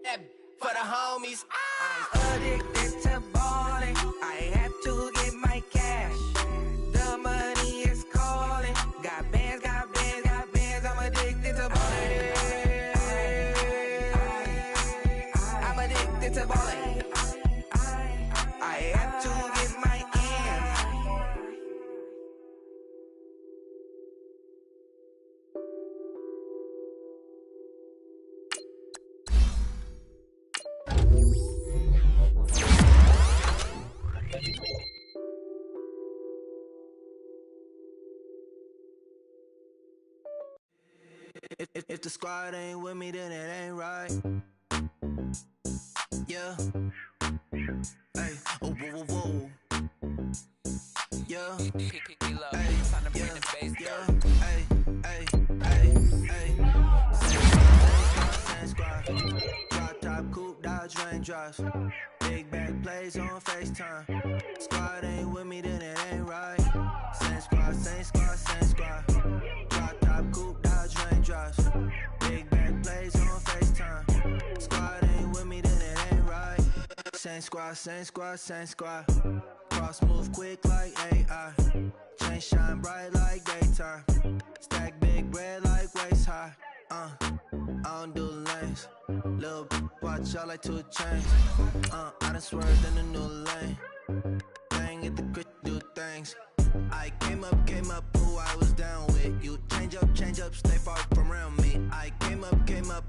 That for the homies. I'm addicted to ballin'. I have to get my cash. The money is calling. Got bands, got bands, got bands. I'm addicted to ballin'. I'm addicted to ballin'. I have to get my ends. If the squad ain't with me, then it ain't right. Yeah. Hey, oh, whoa, whoa, whoa. Yeah. Hey, yeah. Hey, hey, hey, hey. Same squad. Drop top, coupe, Dodge Raindrops. Big back plays on FaceTime. Squad ain't with me, then it ain't right. Same squad, same squad, same squad. Drop top, coupe, Dodge Raindrops. Big back plays on FaceTime. Squad ain't with me, then it ain't right. Same squad, same squad, same squad. Cross move quick like AI. Chain shine bright like daytime. Stack big bread like waist high. I don't do lanes. Lil' watch out like 2 chains. I done swerved in a new lane. Bang at the crit, do things. I came up, who I was down with. You change up, stay far from around me. I came up,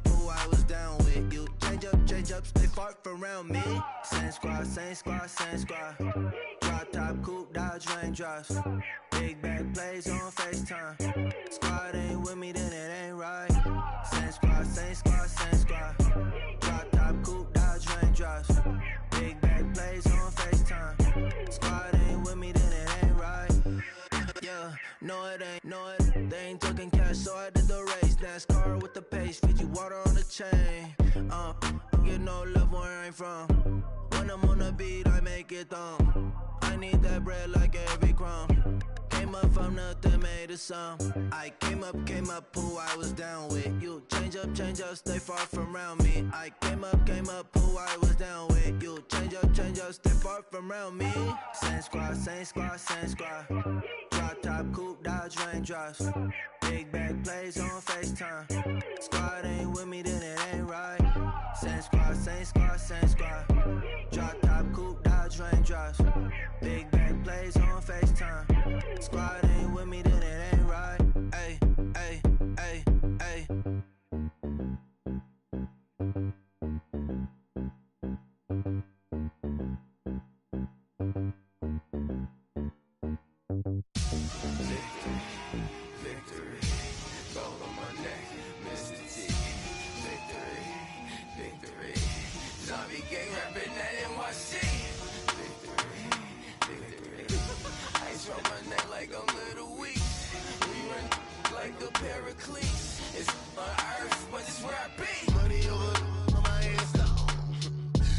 who I was down with. You change up, stay far from around me. Same squad, same squad, same squad. Drop top, coupe, Dodge Raindrops. Big back plays on FaceTime. Squad ain't with me, then it ain't right. Same squad, same squad, same squad. Drop top, coupe, Dodge Raindrops. Big back plays on FaceTime. Squad ain't with me, then it ain't right. Yeah, no it ain't, no it. They ain't talking cash, so I did the race. NASCAR with the pace, feed you water on the chain. Get no love where I ain't from. When I'm on the beat, I make it thumb. I need that bread like every crumb. Came up from nothing, made a sum. I came up, who I was down with. You change up, stay far from around me. I came up, who I was down with. You change up, stay far from around me. Same squad, same squad, same squad. Drop top, coupe, Dodge Raindrops. Big back plays on FaceTime. Squad ain't with me, then it ain't right. Same squad, same squad, same squad. Drop top, coupe, Dodge Raindrops. Big back plays on FaceTime. Squad ain't with me, then it ain't right. Ay, ay, ay, ay. Victory, gold on my neck, Mr. T. Victory, zombie gang rapping that NYC. Victory, ice on my neck like I'm little weak. We run like a paraclete. It's on earth, but it's where I be. Money over on my head stone.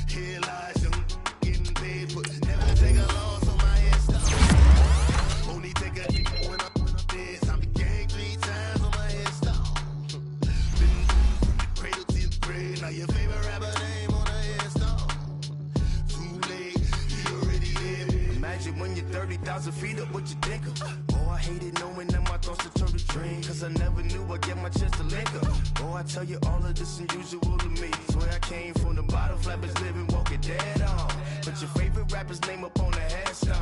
Here lies young, getting paid, but never take a loss on my head stone. Only take a hit when I'm dead. Zombie gang 3 times on my head stone. Been from the cradle to the grave. Now your favorite rapper name on a headstone. Too late, he already dead. Imagine when you're 30,000 feet up, what you think of? Oh, I hated knowing that my thoughts to turn to dream. Cause I never knew I'd get my chance to link up. Oh, I tell you all of this unusual to me. Swear I came from the bottom, flappers living, walking dead on. Put your favorite rapper's name up on the headstone.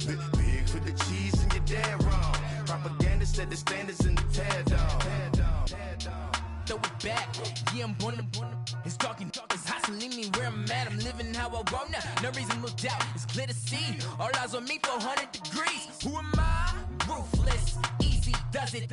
Big for the cheese and you're dead wrong. Propaganda set the standards in the tear down. Throw it back, yeah, I'm born to. It's talking, it's hot, so leave me where I'm at. I'm living how I want now. No reason to look doubt, it's clear to see. All eyes on me, 400 degrees. Who am I? Ruthless, easy, does it.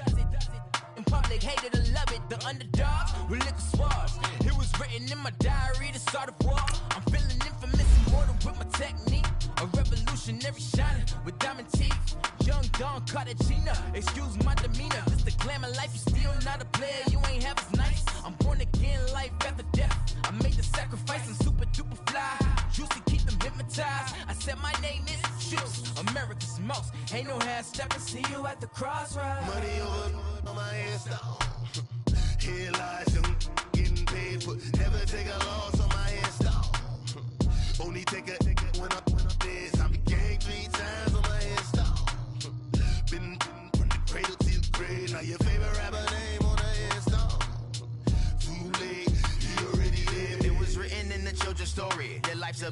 In public, hated or love it. The underdogs with liquor swabs. It was written in my diary to start a war. I'm feeling infamous, immortal with my technique. A revolutionary shining with diamond teeth. Young Don Cartagena, excuse my demeanor. This the glamour life, you still not a player. You ain't half as nice. I'm born again, life after death. I made the sacrifice, I'm super duper fly. Juicy, keep them hypnotized. I said my name is Juice, America's most. Ain't no half stepping, see you at the crossroads. Money over on my headstone. Here lies young, getting paid, but never take a loss on my headstone. Only take a when I'm dead. Zombie gang 3 times on my headstone. Been from the cradle to the grave. Now your favorite rapper name on a headstone. Too late, he already lived. It was written in the children's story. Their life's a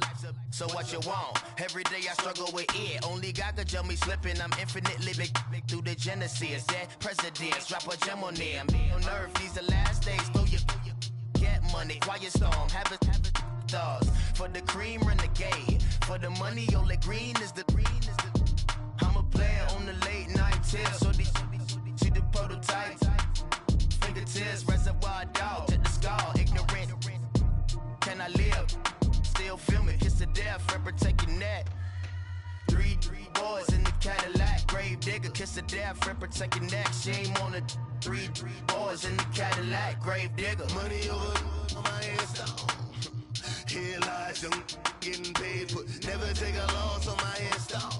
so what you want? Every day I struggle with it. Only God could jump me slipping. I'm infinitely big through the genesis. Dead presidents, drop a gem on them. On earth, these the last days. Throw your get money, quiet storm, have a thoughts. For the cream, renegade. For the money, only green is the. I'm a player on the late night tip. So these see the prototype. Fingertips nigga, kiss the death, friend, protect your neck. Shame on the 3 boys in the Cadillac, grave digger. Money over my hands down. Here lies young getting paid, but never take a loss on my hands down.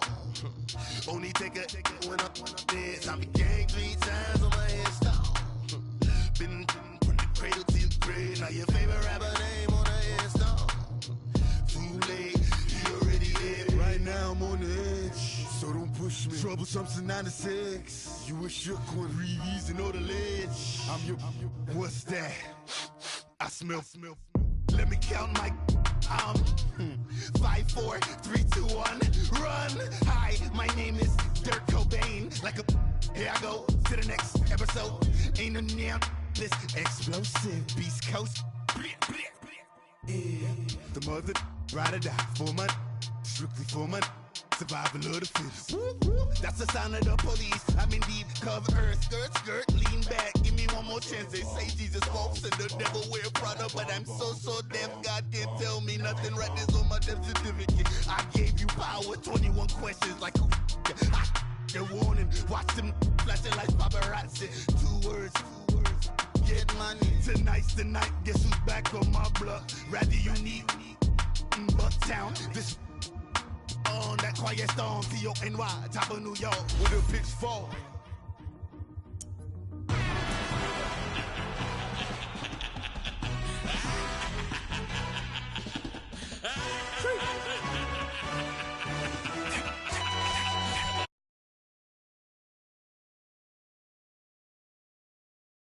Only take a when I'm dead. Time to gang 3 times on my hands down. Been from the cradle to your grave. Now your favorite rapper name on the hands down. Too late, he already dead. Right now I'm on the edge, so don't push me. Troublesome to 96. You a shook one, breeze and know the ledge. I'm your. What's that? I smell. Let me count my 5, 4, 3, 2, 1, run. Hi, my name is Dirk Cobain. Like a here I go to the next episode. Ain't no damn this explosive Beast Coast. Yeah. The mother ride or die for my strictly for my survival of the fittest. That's the sound of the police. I'm indeed cover skirt, lean back. Give me one more chance. They say Jesus walks and the devil wear Prada, but I'm so deaf. God can't tell me nothing. Right this on my death certificate. I gave you power. 21 questions like who? The warning. Watch them flashing like paparazzi. 2 words. Get money. Tonight's the night. Guess who's back on my block? Rather unique. Bucktown. This. On that quiet storm, T-O-N-Y, top of New York, where the pitch fall.